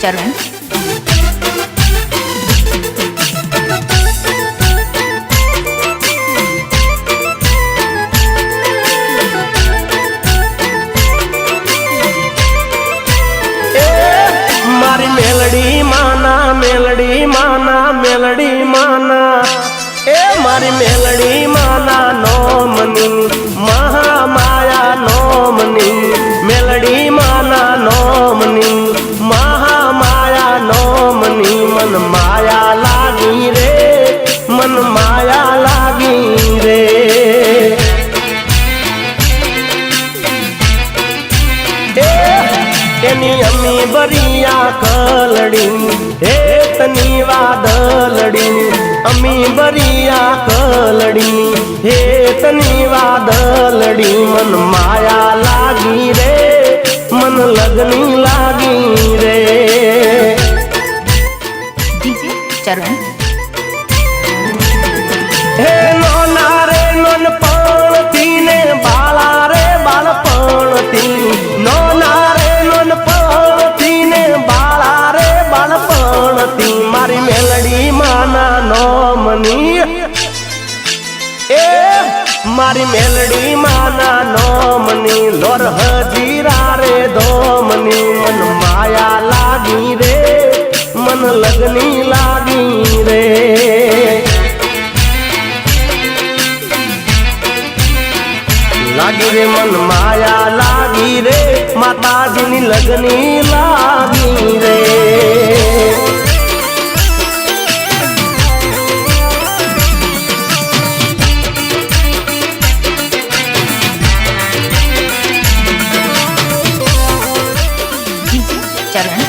चरण मारी मेलडी माना ए मारी मेलडी माना नोमनी महामाया नोमनी मेलडी माना नोमनी महामाया नोमनी मन माया लागी रे मन माया लागी रे एनी अम्मी बरिया कलड़ी हे तनी वादलड़ी अम्मी बरिया कलड़ी हे तनी वादलड़ी मन माया लागी रे मन लगनी लागी रे डीजे चरण हे नोना रे नोन पाणती ने बाला रे बाल पाणती नोना मारी मेलडी माना नोमनी ए मारी मेलडी माना नोमनी लोर हजीरा रे दोमनी मन माया लागी रे मन लगनी लागी रे लागी रे मन माया लागी रे माताजी नी लगनी लागी रे चरण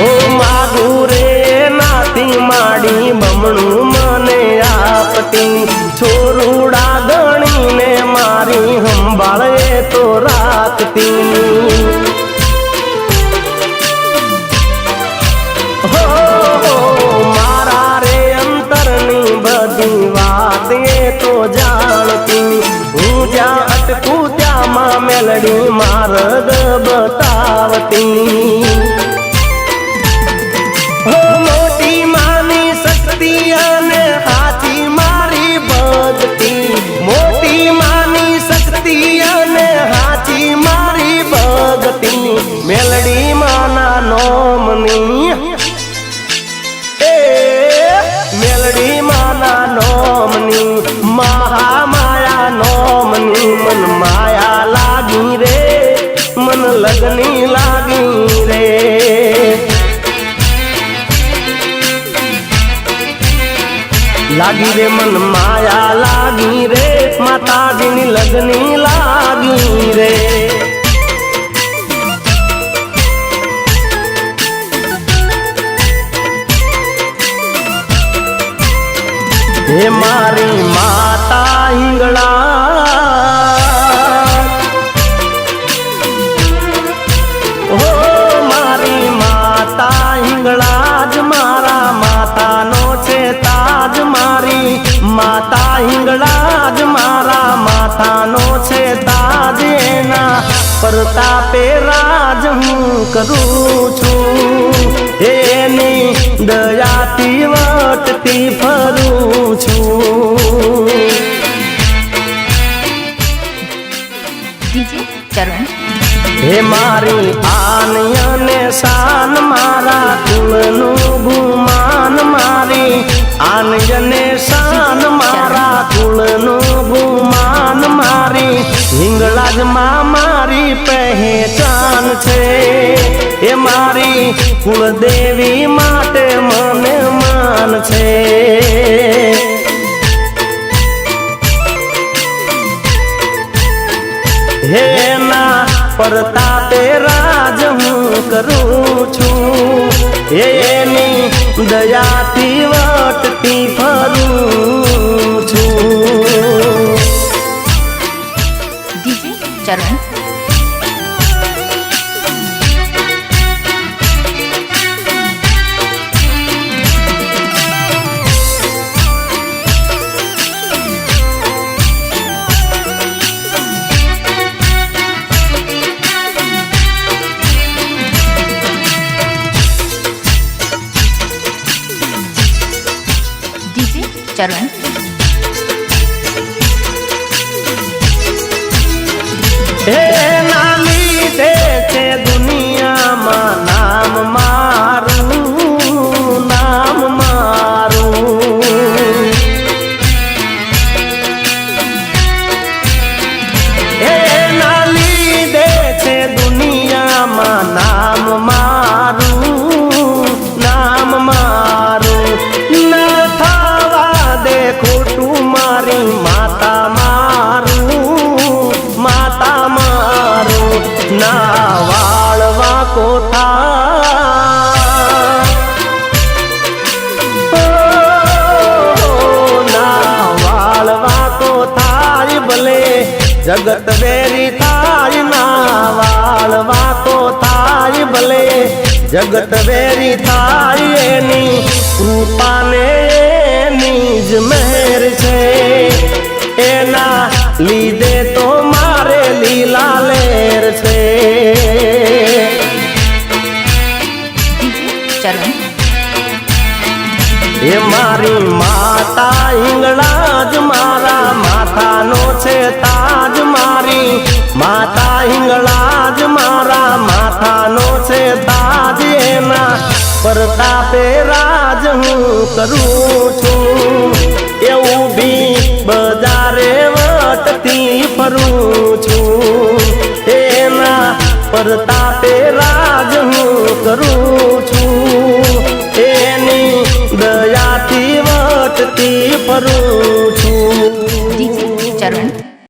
ओ मागू रे नाती माड़ी बमणू मने आपती छोरूड़ा गणी ने मारी हम बाळे तो रातती हो मारा रे अंतरनी बधी बात ये तो जानती हूँ जा अटकू त्या मां मेलडी मार्ग बतावती मोटी मानी शक्ति ने हाथी मारी भगती मोटी मानी शक्ति ने हाथी मारी भगती मेलडी माना नोमनी ए मेलडी माना नोमनी महामाया नोमनी मन माया लागी रे मन लगनी लागी रे लागी रे मन माया लागी रे माताजी नी लगनी लागी रे हे मारी माता हिंगला हो मारी माता हिंगलाज मारा माता नो छे ताज मारी माता हिंगलाज मारा माता नो छे ताज एना प्रतापे राज हूँ करूँ छूं एनी दयाती वटती फरूं छूं डीजे चरण हे मारी आन ने शान मारा कुलनु गुमान मारी आन ने शान मारा कुलनु गुमान मारी हिंगलाज मां मारी पहचान छे ए मारी कुलदेवी माटे मने मान छे हे ना प्रतापे राज हूँ करूँ छूं एनी दयाती वटती फरूं छूं डीजे चरण डीजे चरण એના લીધે છે દુનિયામાં નામ મારું, નામ મારું. એના લીધે છે દુનિયામાં નામ મારું, નામ મારું. ન થવા દે ખોટું મારી માતા મારું, માતા મારું. ના વાળવા કોઠા, ના વાળવા કોઠાય ભલે જગત વેરી થાય, ના વાળવા કોઠાય ભલે જગત વેરી થાય. એની કૃપાને એની જ મહેર છે, એના લીધે તો મારે લીલા લેર છે. डीजे चरण એ મારી માતા હિંગળા જ મારા માથાનો છે તાજ, મારી માતા હિંગળા જ મારા માથાનો છે તાજ. એના પ્રતાપે રાજ હું કરું છું, એવું બી બજારે વટતી ફરું છું. એના પ્રતાપે રાજ હું કરું છું, એની દયાથી વટતી ફરું